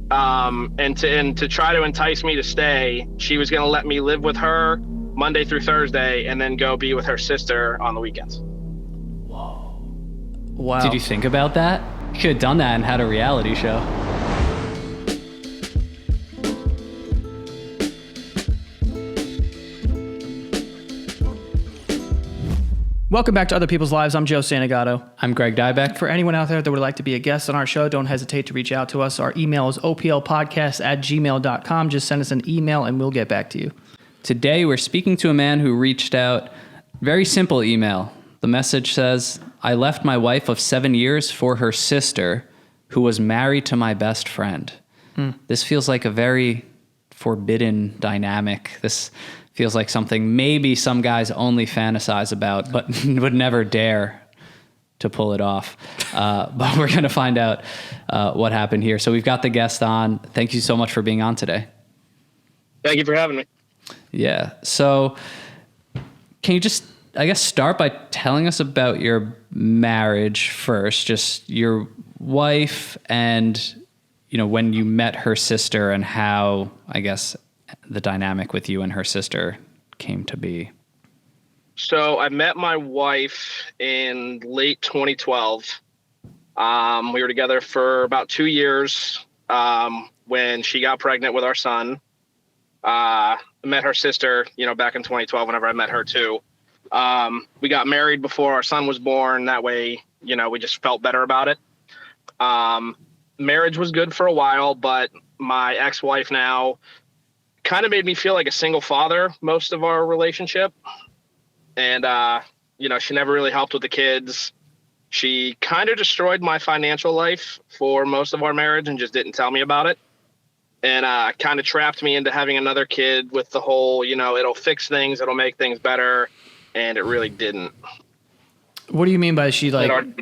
And to try to entice me to stay, she was going to let me live with her Monday through Thursday and then go be with her sister on the weekends. Whoa. Wow. Did you think about that? You could have done that and had a reality show. Welcome back to Other People's Lives. I'm Joe Santagato. I'm Greg Dybec. For anyone out there that would like to be a guest on our show, don't hesitate to reach out to us. Our email is oplpodcast@gmail.com. Just send us an email and we'll get back to you. Today, we're speaking to a man who reached out. Very simple email. The message says, I left my wife of 7 years for her sister, who was married to my best friend. This feels like a very forbidden dynamic. This feels like something maybe some guys only fantasize about, but would never dare to pull it off. But we're going to find out what happened here. So we've got the guest on. Thank you so much for being on today. Thank you for having me. Yeah. So can you just, I guess, start by telling us about your marriage first, just your wife and, you know, when you met her sister and how, I guess, the dynamic with you and her sister came to be. So I met my wife in late 2012. We were together for about 2 years when she got pregnant with our son. I met her sister, back in 2012, whenever I met her too. We got married before our son was born. That way, we just felt better about it. Marriage was good for a while, but my ex-wife now kind of made me feel like a single father most of our relationship. And, she never really helped with the kids. She kind of destroyed my financial life for most of our marriage and just didn't tell me about it. And kind of trapped me into having another kid with the whole, it'll fix things, it'll make things better. And it really didn't. What do you mean by she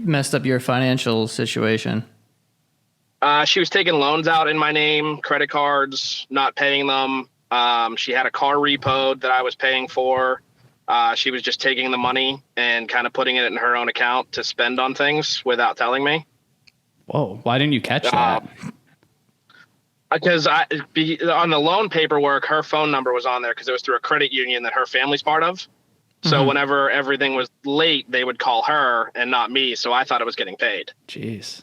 messed up your financial situation? She was taking loans out in my name, credit cards, not paying them. She had a car repoed that I was paying for. She was just taking the money and kind of putting it in her own account to spend on things without telling me. Whoa, why didn't you catch that? Because on the loan paperwork, her phone number was on there because it was through a credit union that her family's part of. So whenever everything was late, they would call her and not me. So I thought it was getting paid. Jeez.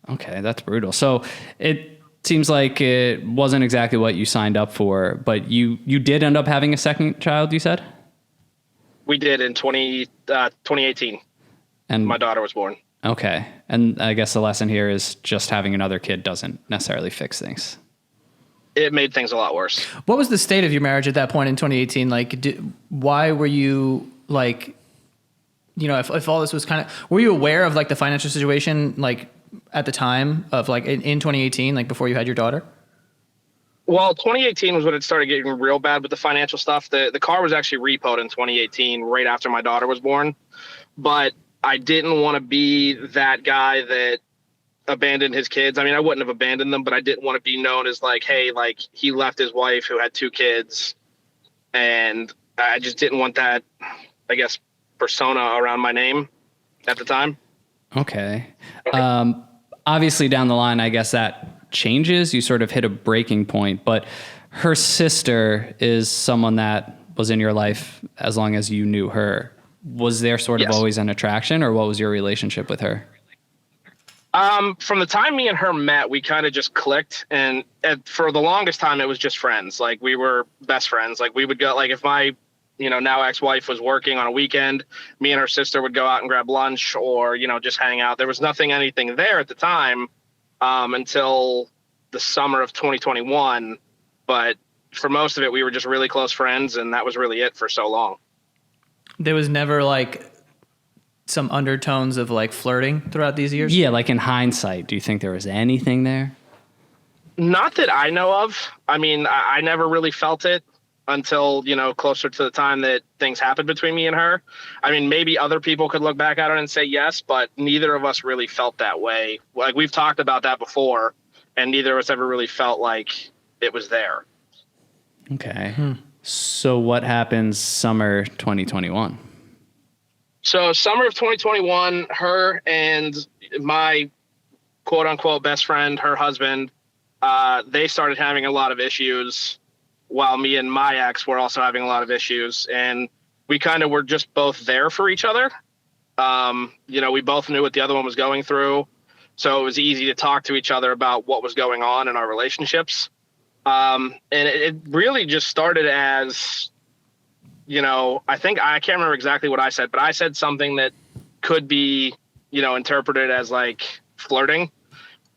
Okay, that's brutal. So it seems like it wasn't exactly what you signed up for, but you did end up having a second child, you said? We did in 2018. And my daughter was born. Okay. And I guess the lesson here is just having another kid doesn't necessarily fix things. It made things a lot worse. What was the state of your marriage at that point in 2018? Why were you if all this was were you aware of the financial situation, at the time of in 2018, before you had your daughter? Well, 2018 was when it started getting real bad with the financial stuff. The car was actually repoed in 2018, right after my daughter was born. But I didn't want to be that guy that abandoned his kids. I mean, I wouldn't have abandoned them, but I didn't want to be known as hey, he left his wife who had 2 kids. And I just didn't want that, I guess, persona around my name at the time. Okay. Obviously down the line, I guess that changes. You sort of hit a breaking point, but her sister is someone that was in your life as long as you knew her. Was there sort of always an attraction, or what was your relationship with her? From the time me and her met, we kind of just clicked, and for the longest time, it was just friends. We were best friends. We would go, if my, now ex-wife was working on a weekend, me and her sister would go out and grab lunch or, just hang out. There was anything there at the time, until the summer of 2021. But for most of it, we were just really close friends, and that was really it for so long. There was never some undertones of flirting throughout these years? Yeah, in hindsight, do you think there was anything there? Not that I know of. I mean, I never really felt it until, closer to the time that things happened between me and her. I mean, maybe other people could look back at it and say yes, but neither of us really felt that way. We've talked about that before, and neither of us ever really felt like it was there. Okay. So what happens summer 2021? So summer of 2021, her and my quote unquote best friend, her husband, they started having a lot of issues while me and my ex were also having a lot of issues. And we kind of were just both there for each other. We both knew what the other one was going through. So it was easy to talk to each other about what was going on in our relationships. And it really just started as, I can't remember exactly what I said, but I said something that could be, interpreted as like flirting.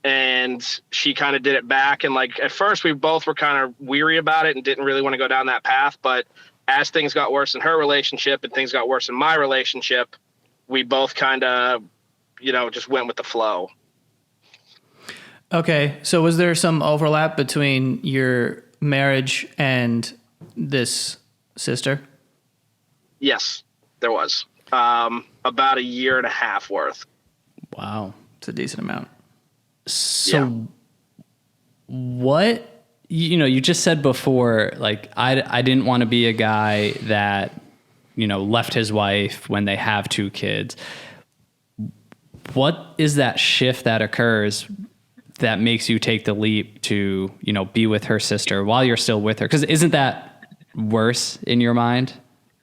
And she kind of did it back. And like, at first we both were kind of weary about it and didn't really want to go down that path. But as things got worse in her relationship and things got worse in my relationship, we both kind of, just went with the flow. Okay. So was there some overlap between your marriage and this sister? Yes, there was. About a year and a half worth. Wow. It's a decent amount. So what, you just said before, like, I didn't want to be a guy that, left his wife when they have 2 kids. What is that shift that occurs that makes you take the leap to, be with her sister while you're still with her? Because isn't that worse in your mind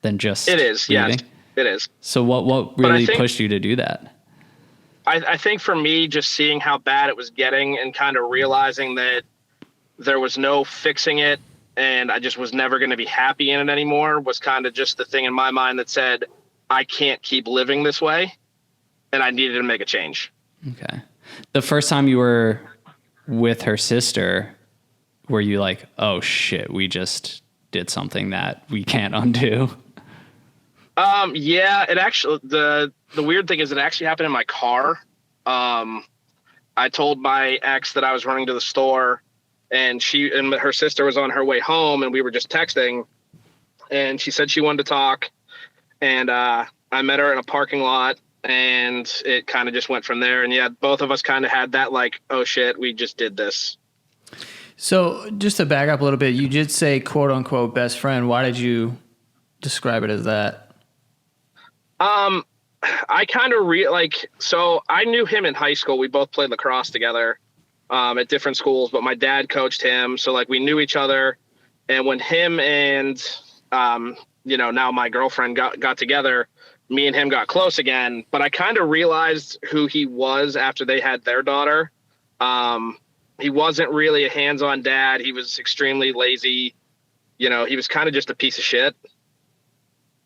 than just It is, leaving? yes, it is. So what really pushed you to do that? I think for me, just seeing how bad it was getting and kind of realizing that there was no fixing it and I just was never going to be happy in it anymore was kind of just the thing in my mind that said, I can't keep living this way and I needed to make a change. Okay. The first time you were with her sister, were you like, oh shit, we just did something that we can't undo? Yeah, it actually, the weird thing is it actually happened in my car. I told my ex that I was running to the store and her sister was on her way home and we were just texting and she said she wanted to talk and, I met her in a parking lot and it kind of just went from there. And yeah, both of us kind of had that like, oh shit, we just did this. So just to back up a little bit, you did say quote unquote best friend. Why did you describe it as that? I kind of so I knew him in high school. We both played lacrosse together, at different schools, but my dad coached him. So like we knew each other. And when him and, now my girlfriend got together, me and him got close again, but I kind of realized who he was after they had their daughter. He wasn't really a hands-on dad. He was extremely lazy. He was kind of just a piece of shit.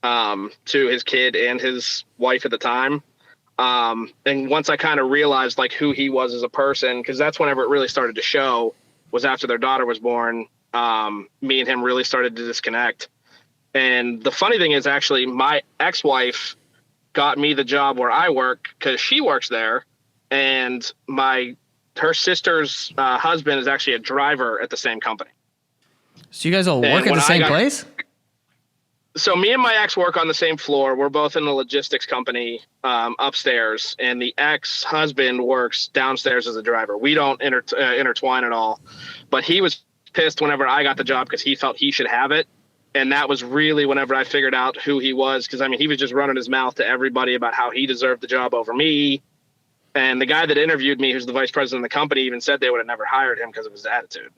To his kid and his wife at the time. And once I kind of realized like who he was as a person, because that's whenever it really started to show was after their daughter was born. Me and him really started to disconnect. And the funny thing is actually my ex-wife got me the job where I work because she works there. And her sister's husband is actually a driver at the same company. So you guys all work at the same place? So me and my ex work on the same floor. We're both in the logistics company upstairs, and the ex-husband works downstairs as a driver. We don't intertwine at all. But he was pissed whenever I got the job because he felt he should have it. And that was really whenever I figured out who he was. Because, he was just running his mouth to everybody about how he deserved the job over me. And the guy that interviewed me, who's the vice president of the company, even said they would have never hired him because of his attitude.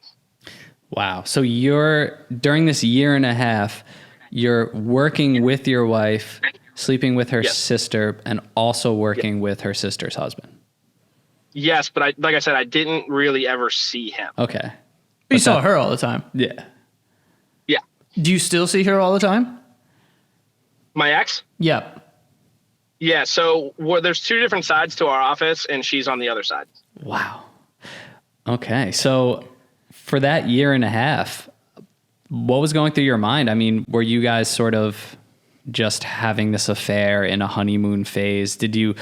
Wow. So during this year and a half, you're working with your wife, sleeping with her sister, and also working with her sister's husband. Yes, but like I said, I didn't really ever see him. Okay. You saw her all the time? Yeah. Yeah. Do you still see her all the time? My ex? Yeah. Yeah, so there's 2 different sides to our office, and she's on the other side. Wow. Okay, so for that year and a half, what was going through your mind? Were you guys sort of just having this affair in a honeymoon phase? Did you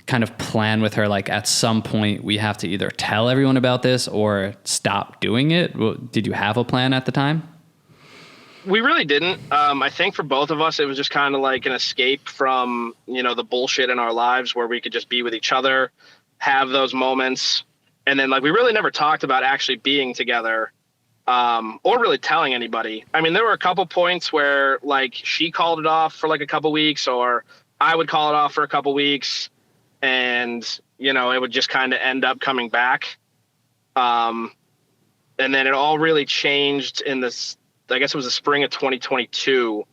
kind of plan with her, like at some point we have to either tell everyone about this or stop doing it? Did you have a plan at the time? We really didn't. I think for both of us, it was just kind of like an escape from, the bullshit in our lives where we could just be with each other, have those moments. And then we really never talked about actually being together, or really telling anybody. There were a couple points where she called it off for a couple weeks, or I would call it off for a couple weeks, and, it would just kind of end up coming back. And then it all really changed in this, I guess it was the spring of 2022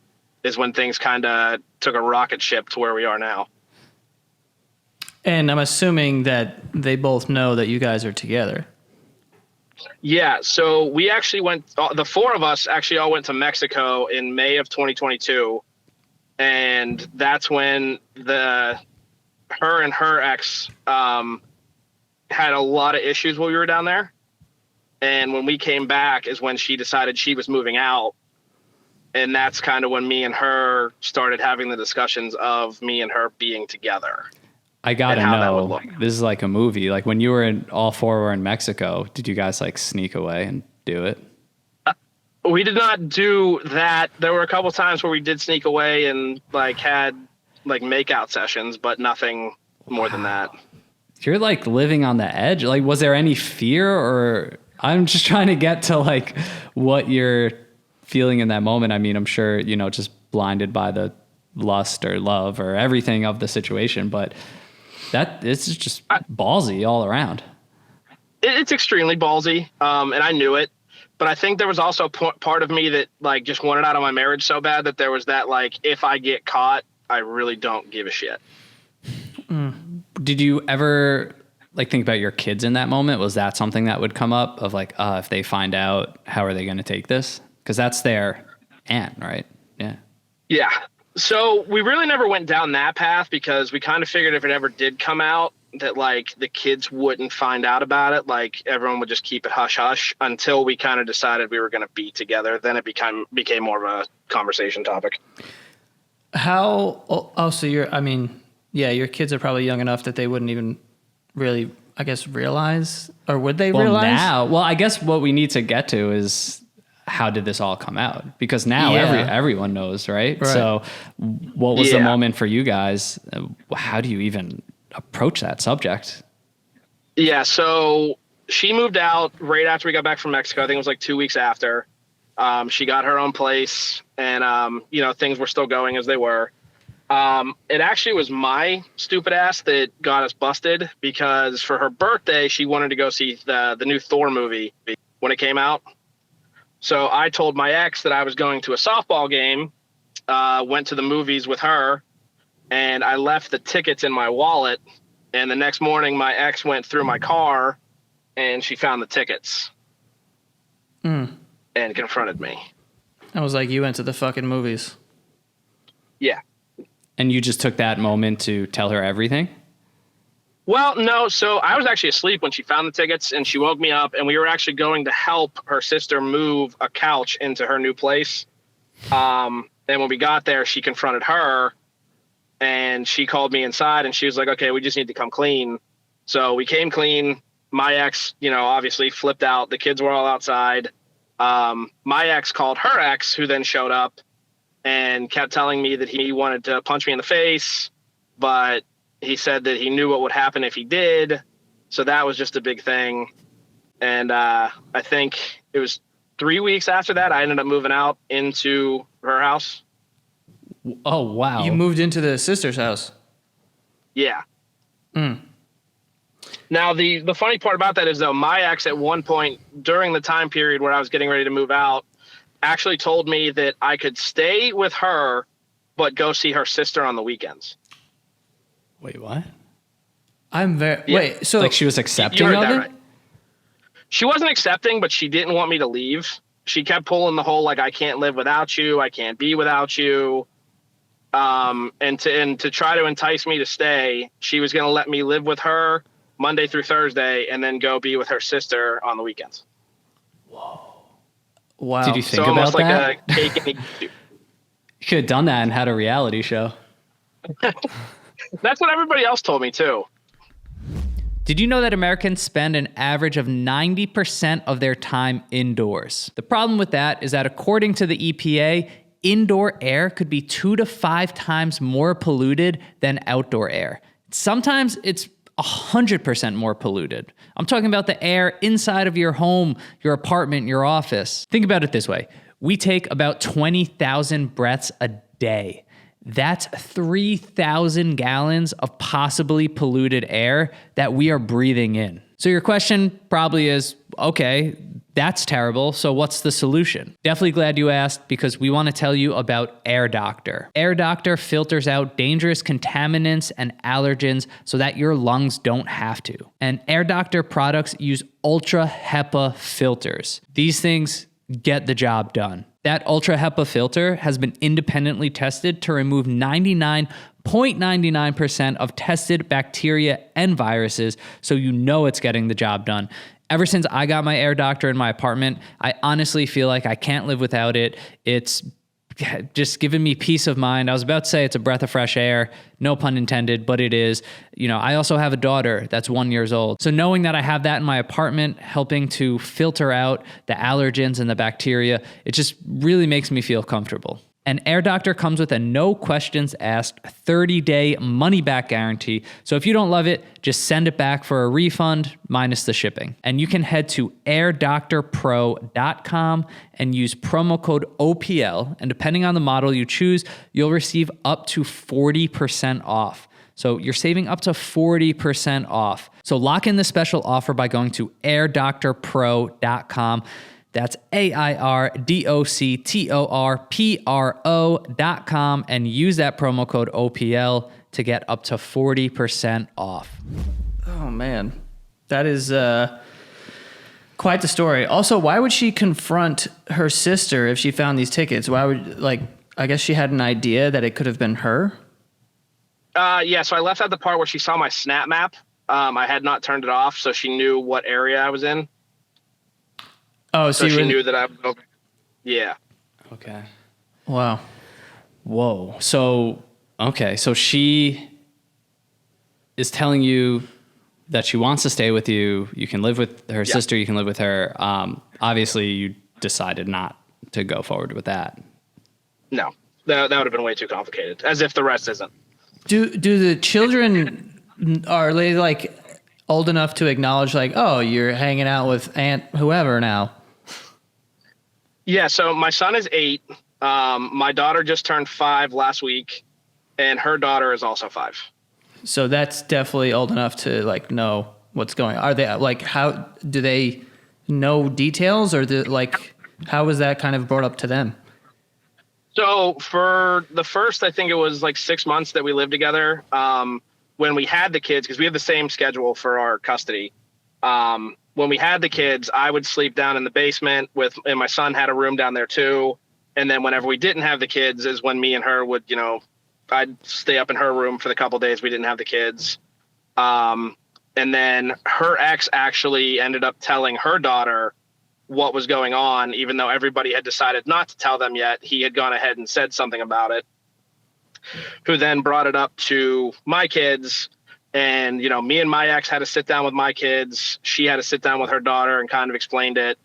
is when things kind of took a rocket ship to where we are now. And I'm assuming that they both know that you guys are together. Yeah, so we actually went, the four of us actually all went to Mexico in May of 2022. And that's when her and her ex had a lot of issues while we were down there. And when we came back is when she decided she was moving out. And that's kind of when me and her started having the discussions of me and her being together. I gotta know, this is like a movie. Like when you were all four were in Mexico, did you guys like sneak away and do it? We did not do that. There were a couple times where we did sneak away and like had like makeout sessions, but nothing more than that. You're like living on the edge. Like, was there any fear, or I'm just trying to get to like what you're feeling in that moment? I mean, I'm sure, you know, just blinded by the lust or love or everything of the situation, but that it's just ballsy all around. It's extremely ballsy. And I knew it, but I think there was also part of me that like just wanted out of my marriage so bad that there was that, like, if I get caught, I really don't give a shit. Did you ever like think about your kids in that moment? Was that something that would come up of like, if they find out, how are they going to take this? Cause that's their aunt, right? Yeah. Yeah. So we really never went down that path because we kind of figured if it ever did come out that like the kids wouldn't find out about it. Like everyone would just keep it hush hush until we kind of decided we were going to be together. Then it became more of a conversation topic. So your kids are probably young enough that they wouldn't even really, I guess, realize, or would they realize? I guess what we need to get to is how did this all come out? Because now everyone knows, right? So what was the moment for you guys? How do you even approach that subject? Yeah, so she moved out right after we got back from Mexico. I think it was like 2 weeks after. She got her own place, and things were still going as they were. It actually was my stupid ass that got us busted because for her birthday, she wanted to go see the new Thor movie when it came out. So I told my ex that I was going to a softball game, went to the movies with her, and I left the tickets in my wallet. And the next morning, my ex went through my car, and she found the tickets and confronted me. I was like, you went to the fucking movies. Yeah. And you just took that moment to tell her everything? Well, no. So I was actually asleep when she found the tickets, and she woke me up, and we were actually going to help her sister move a couch into her new place. And when we got there, she confronted her, and she called me inside, and she was like, okay, we just need to come clean. So we came clean. My ex, obviously flipped out. The kids were all outside. My ex called her ex, who then showed up and kept telling me that he wanted to punch me in the face, but he said that he knew what would happen if he did. So that was just a big thing. And I think it was 3 weeks after that, I ended up moving out into her house. Oh, wow. You moved into the sister's house? Yeah. Now, the funny part about that is, though, my ex at one point during the time period where I was getting ready to move out actually told me that I could stay with her, but go see her sister on the weekends. Wait, what? Wait, so like she was accepting of it? Right. She wasn't accepting, but she didn't want me to leave. She kept pulling the whole, like, I can't live without you. I can't be without you. And to try to entice me to stay, she was going to let me live with her Monday through Thursday and then go be with her sister on the weekends. Whoa. Wow. Did you think about like that? A cake and you could have done that and had a reality show. That's what everybody else told me too. Did you know that Americans spend an average of 90% of their time indoors? The problem with that is that according to the EPA, indoor air could be 2 to 5 times more polluted than outdoor air. Sometimes it's 100% more polluted. I'm talking about the air inside of your home, your apartment, your office. Think about it this way. We take about 20,000 breaths a day. That's 3,000 gallons of possibly polluted air that we are breathing in. So your question probably is, okay, That's terrible. So what's the solution? Definitely glad you asked, because we want to tell you about Air Doctor. Air Doctor filters out dangerous contaminants and allergens so that your lungs don't have to. And Air Doctor products use ultra HEPA filters. These things get the job done. That ultra HEPA filter has been independently tested to remove 99.99% of tested bacteria and viruses, so you know it's getting the job done. Ever since I got my Air Doctor in my apartment, I honestly feel like I can't live without it. It's just given me peace of mind. I was about to say it's a breath of fresh air, no pun intended, but it is. You know, I also have a daughter that's 1 year old. So knowing that I have that in my apartment, helping to filter out the allergens and the bacteria, it just really makes me feel comfortable. And Air Doctor comes with a no questions asked 30-day money-back guarantee. So if you don't love it, just send it back for a refund minus the shipping. And you can head to airdoctorpro.com and use promo code OPL. And depending on the model you choose, you'll receive up to 40% off. So you're saving up to 40% off. So lock in this special offer by going to airdoctorpro.com. That's airdoctorpro.com and use that promo code OPL to get up to 40% off. Oh, man. That is quite the story. Also, why would she confront her sister if she found these tickets? Why would, I guess she had an idea that it could have been her? Yeah, so I left out the part where she saw my Snap map. I had not turned it off, so she knew what area I was in. Oh, so she knew that I was over. Yeah. Okay. Wow. Whoa. So, okay. So she is telling you that she wants to stay with you. You can live with her sister. You can live with her. Obviously, you decided not to go forward with that. No, that would have been way too complicated, as if the rest isn't. Do the children, are they old enough to acknowledge oh, you're hanging out with Aunt whoever now? Yeah, so my son is 8. My daughter just turned 5 last week, and her daughter is also 5. So that's definitely old enough to know what's going on. Are they how do they know details, or how was that kind of brought up to them? So for the first, I think it was 6 months that we lived together. When we had the kids, because we have the same schedule for our custody. When we had the kids, I would sleep down in the basement and my son had a room down there too. And then whenever we didn't have the kids is when me and her would, I'd stay up in her room for the couple of days we didn't have the kids. And then her ex actually ended up telling her daughter what was going on, even though everybody had decided not to tell them yet. He had gone ahead and said something about it, who then brought it up to my kids. And, me and my ex had to sit down with my kids. She had to sit down with her daughter and kind of explained it.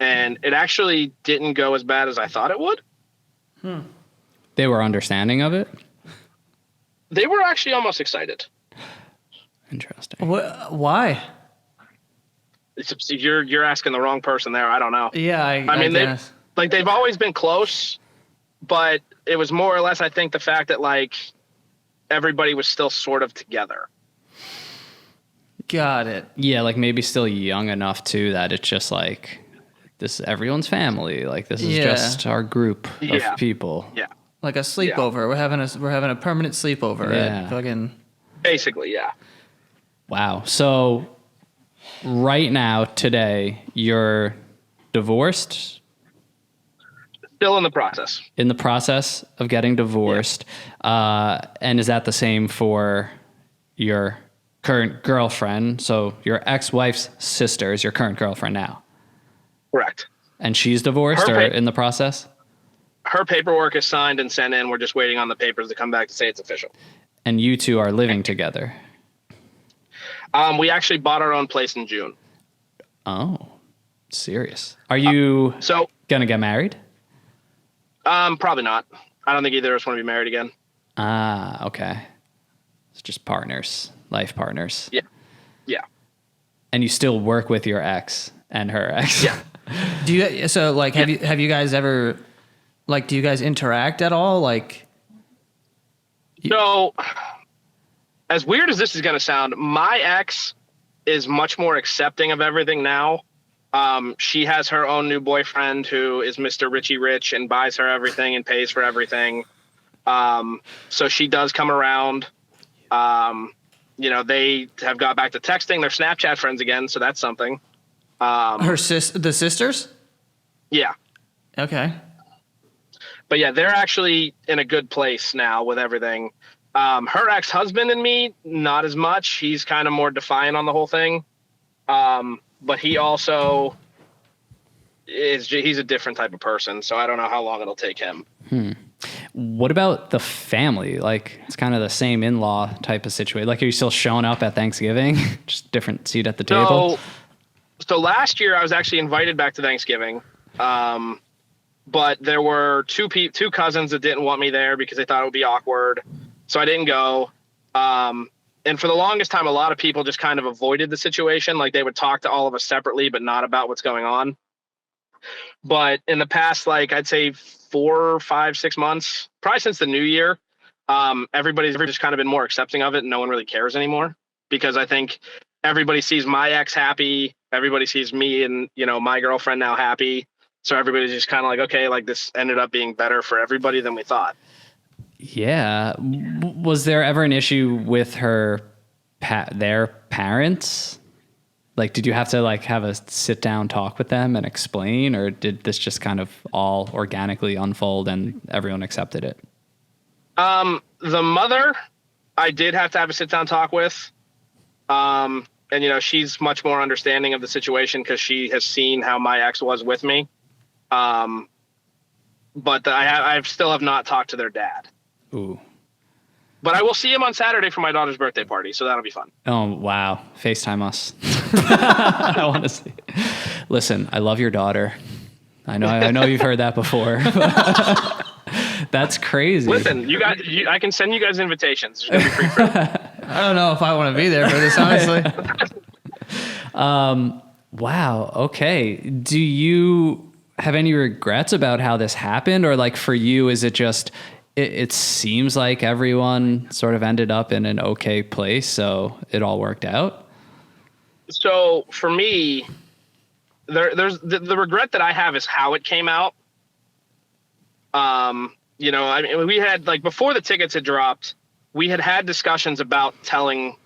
And it actually didn't go as bad as I thought it would. They were understanding of it? They were actually almost excited. Interesting. Why? You're asking the wrong person there. I don't know. Yeah, I mean, they've always been close, but it was more or less, I think, the fact that everybody was still sort of together. Got it. Yeah, maybe still young enough too that it's just this is everyone's family. This is just our group of people. Yeah. Like a sleepover. Yeah. We're having a permanent sleepover. Yeah. Fucking. Basically, yeah. Wow. So right now, today, you're divorced? Still in the process. In the process of getting divorced. Yeah. And is that the same for your current girlfriend? So your ex-wife's sister is your current girlfriend now? Correct. And she's divorced or in the process? Her paperwork is signed and sent in. We're just waiting on the papers to come back to say it's official. And you two are living together? We actually bought our own place in June. Oh, serious. Are you going to get married? Probably not. I don't think either of us want to be married again. Ah, okay. It's just partners, life partners. Yeah. Yeah. And you still work with your ex and her ex? Yeah. Have you guys ever, do you guys interact at all? So, as weird as this is going to sound, my ex is much more accepting of everything now. She has her own new boyfriend who is Mr. Richie Rich and buys her everything and pays for everything. So she does come around. They have got back to texting. They're Snapchat friends again, so that's something. The sisters? Yeah. Okay. But yeah, they're actually in a good place now with everything. Her ex-husband and me, not as much. He's kind of more defiant on the whole thing. But he also he's a different type of person. So I don't know how long it'll take him. What about the family? Like, it's kind of the same in-law type of situation. Like, are you still showing up at Thanksgiving? Just different seat at the table? So last year I was actually invited back to Thanksgiving. But there were two cousins that didn't want me there because they thought it would be awkward. So I didn't go. And for the longest time, a lot of people just kind of avoided the situation. Like, they would talk to all of us separately, but not about what's going on. But in the past, like, I'd say 4, 5, 6 months, probably since the new year, everybody's just kind of been more accepting of it, and no one really cares anymore, because I think everybody sees my ex happy. Everybody sees me and, my girlfriend now happy. So everybody's just kind of like, okay, like, this ended up being better for everybody than we thought. Yeah. Was there ever an issue with their parents? Like, did you have to have a sit down talk with them and explain, or did this just kind of all organically unfold and everyone accepted it? The mother, I did have to have a sit down talk with. And, she's much more understanding of the situation because she has seen how my ex was with me. But I still have not talked to their dad. Ooh. But I will see him on Saturday for my daughter's birthday party, so that'll be fun. Oh, wow. FaceTime us. I want to see. Listen, I love your daughter. I know you've heard that before. That's crazy. Listen, I can send you guys invitations. It's gonna be free for I don't know if I want to be there for this, honestly. Wow. Okay. Do you have any regrets about how this happened? Or for you, is it just, it seems like everyone sort of ended up in an okay place, so it all worked out? So for me, there's the regret that I have is how it came out. We had, before the tickets had dropped, we had discussions about telling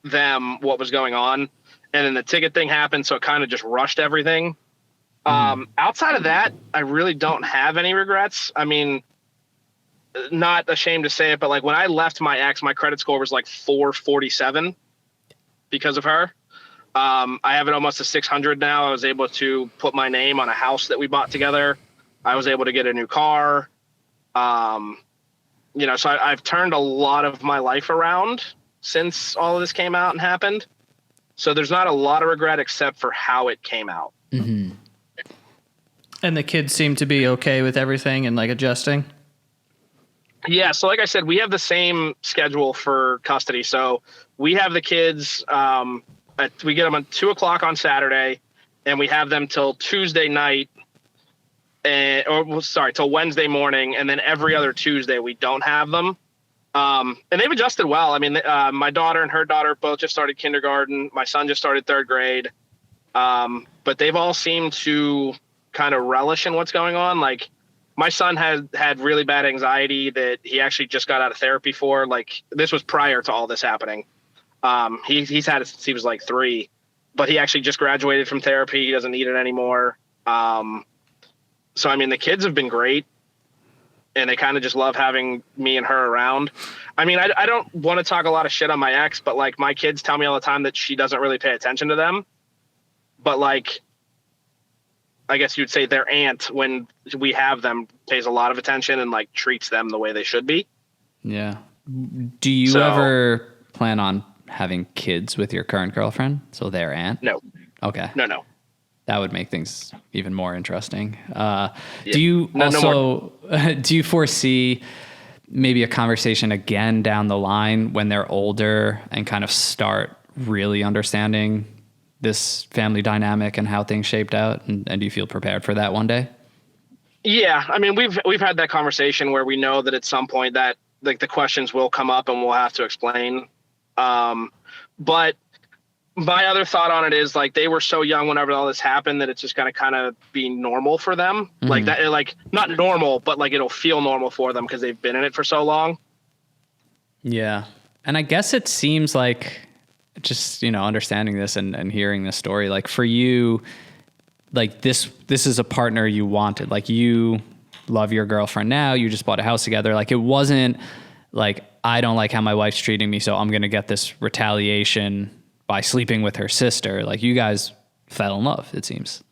them what was going on, and then the ticket thing happened, so it kind of just rushed everything. Outside of that, I really don't have any regrets. I mean, not ashamed to say it, but when I left my ex, my credit score was 447 because of her. I have it almost to 600 now. I was able to put my name on a house that we bought together. I was able to get a new car. So I've turned a lot of my life around since all of this came out and happened. So there's not a lot of regret except for how it came out. Mm-hmm. And the kids seem to be okay with everything and adjusting? Yeah. So like I said, we have the same schedule for custody. So we have the kids, we get them at 2:00 on Saturday, and we have them till Tuesday night, till Wednesday morning. And then every other Tuesday we don't have them. And they've adjusted well. I mean, my daughter and her daughter both just started kindergarten. My son just started 3rd grade. But they've all seemed to kind of relish in what's going on. My son had really bad anxiety that he actually just got out of therapy for. This was prior to all this happening. He's had it since he was 3, but he actually just graduated from therapy. He doesn't need it anymore. So, I mean, the kids have been great, and they kind of just love having me and her around. I mean, I don't want to talk a lot of shit on my ex, but my kids tell me all the time that she doesn't really pay attention to them. But I guess you'd say their aunt, when we have them, pays a lot of attention and treats them the way they should be. Yeah. Do you ever plan on having kids with your current girlfriend? So their aunt? No. Okay. No. That would make things even more interesting. Yeah. Do you do you foresee maybe a conversation again down the line when they're older and kind of start really understanding this family dynamic and how things shaped out? And do you feel prepared for that one day? Yeah. I mean, we've had that conversation where we know that at some point that the questions will come up and we'll have to explain. But my other thought on it is like they were so young whenever all this happened that it's just gonna kind of be normal for them. Like that, like not normal, but like it'll feel normal for them because they've been in it for so long. Yeah. And I guess it seems like just, understanding this and hearing this story, like for you, like this is a partner you wanted. Like you love your girlfriend now, you just bought a house together. Like it wasn't like, I don't like how my wife's treating me, so I'm going to get this retaliation by sleeping with her sister. Like you guys fell in love, it seems.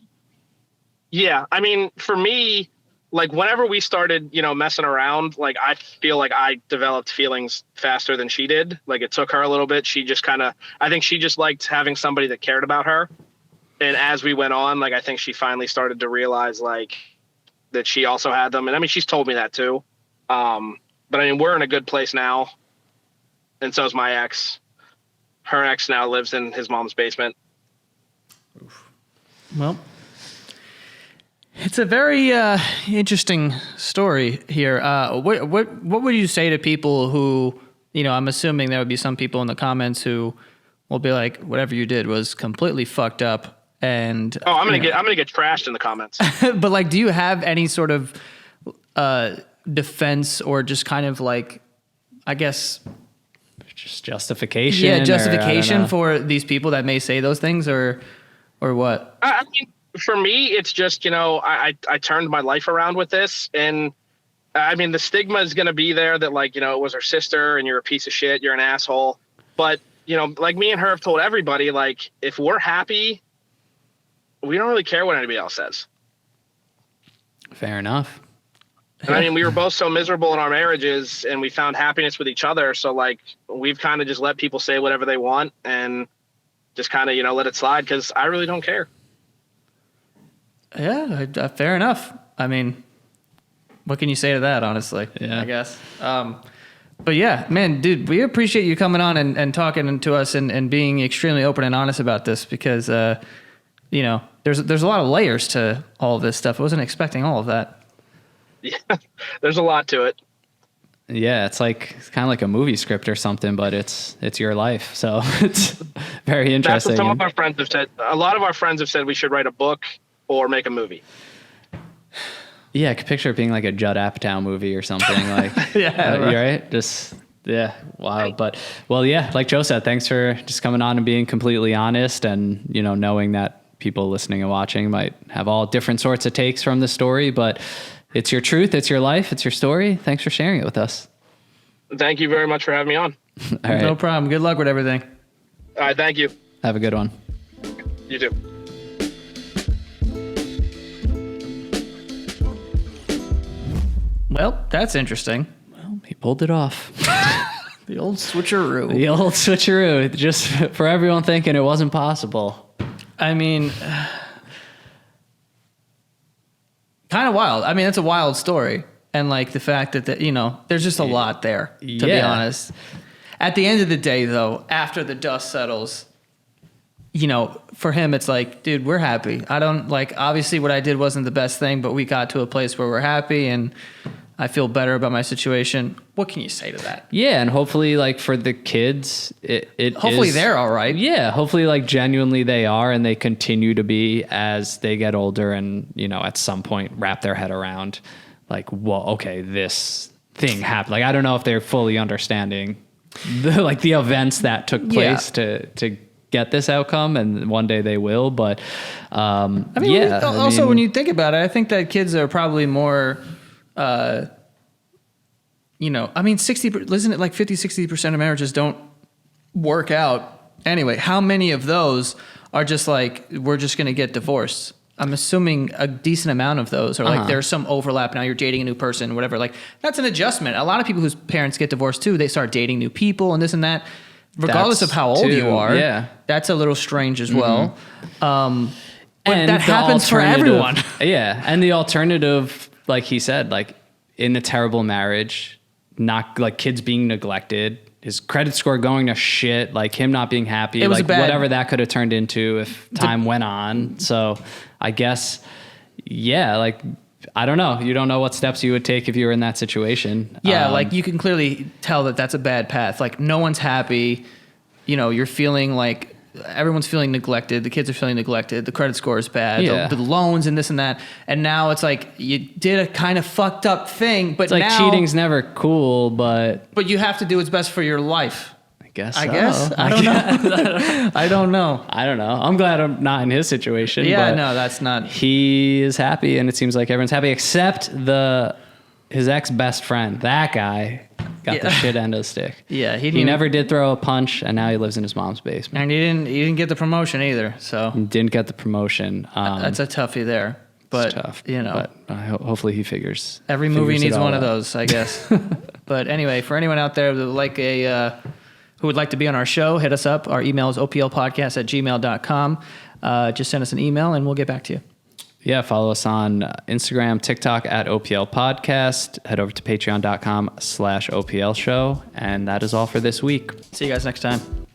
Yeah. I mean, for me, like whenever we started, messing around, like I feel like I developed feelings faster than she did. Like it took her a little bit. She just I think she just liked having somebody that cared about her. And as we went on, like I think she finally started to realize like that she also had them. And I mean, she's told me that too. But I mean, we're in a good place now. And so is my ex. Her ex now lives in his mom's basement. Well, it's a very interesting story here. What would you say to people who, I'm assuming there would be some people in the comments who will be like, whatever you did was completely fucked up. And I'm gonna get trashed in the comments. But like, do you have any sort of defense or just kind of like, I guess, just justification? Yeah, justification for these people that may say those things, or what? I mean, for me, it's just, I turned my life around with this. And I mean, the stigma is going to be there that like, it was her sister and you're a piece of shit, you're an asshole. But, like me and her have told everybody, like, if we're happy, we don't really care what anybody else says. Fair enough. And I mean, we were both so miserable in our marriages and we found happiness with each other. So like, we've kind of just let people say whatever they want and just kind of, let it slide because I really don't care. Yeah, fair enough. I mean, what can you say to that, honestly? Yeah. I guess. But yeah, man, dude, we appreciate you coming on and talking to us and being extremely open and honest about this because, there's a lot of layers to all of this stuff. I wasn't expecting all of that. Yeah, there's a lot to it. Yeah, it's kind of like a movie script or something, but it's your life. So it's very interesting. That's what some of our friends have said. A lot of our friends have said we should write a book or make a movie. Yeah, I could picture it being like a Judd Apatow movie or something. Like, yeah, right. You're right. Just, yeah, wow. But, well, yeah, like Joe said, thanks for just coming on and being completely honest and, knowing that people listening and watching might have all different sorts of takes from the story, but it's your truth, it's your life, it's your story. Thanks for sharing it with us. Thank you very much for having me on. All right. No problem. Good luck with everything. All right, thank you. Have a good one. You too. Well, that's interesting. Well, he pulled it off. The old switcheroo. The old switcheroo, just for everyone thinking it wasn't possible. I mean, kind of wild. I mean, it's a wild story. And like the fact that, there's just a lot there, to be honest. At the end of the day, though, after the dust settles, for him, it's like, dude, we're happy. I don't obviously what I did wasn't the best thing, but we got to a place where we're happy and I feel better about my situation. What can you say to that? Yeah, and hopefully, for the kids, hopefully they're all right. Yeah, hopefully, genuinely they are, and they continue to be as they get older, and at some point wrap their head around, well, okay, this thing happened. I don't know if they're fully understanding the events that took place to get this outcome, and one day they will. But when you think about it, I think that kids are probably more. 60%, isn't it 50-60% of marriages don't work out anyway? How many of those are just we're just going to get divorced? I'm assuming a decent amount of those are there's some overlap. Now you're dating a new person, whatever. That's an adjustment. A lot of people whose parents get divorced too, they start dating new people and this and that. Regardless of how old you are, that's a little strange as well. And that happens for everyone. Yeah, and the alternative, like he said, in a terrible marriage, not kids being neglected, his credit score going to shit, him not being happy, it was whatever that could have turned into if time went on. So I guess, I don't know. You don't know what steps you would take if you were in that situation. Yeah, you can clearly tell that that's a bad path. No one's happy. You're feeling everyone's feeling neglected. The kids are feeling neglected. The credit score is bad. Yeah. The loans and this and that. And now it's like you did a kind of fucked up thing, but It's like now, cheating's never cool, but but you have to do what's best for your life. I guess. I guess. I don't know. I don't know. I don't know. I'm glad I'm not in his situation. Yeah, but no, that's not. he is happy, and it seems like everyone's happy except his ex best friend. That guy got the shit end of the stick. Yeah, he never did throw a punch, and now he lives in his mom's basement. And he didn't get the promotion either. So Didn't get the promotion. that's a toughie there. But it's tough. you know, but hopefully he figures. every movie figures it needs all one of out. those, I guess. But anyway, for anyone out there that who would like to be on our show, hit us up. Our email is oplpodcast@gmail.com. Just send us an email and we'll get back to you. Yeah, follow us on Instagram, TikTok at OPL Podcast. Head over to patreon.com/OPL show. And that is all for this week. See you guys next time.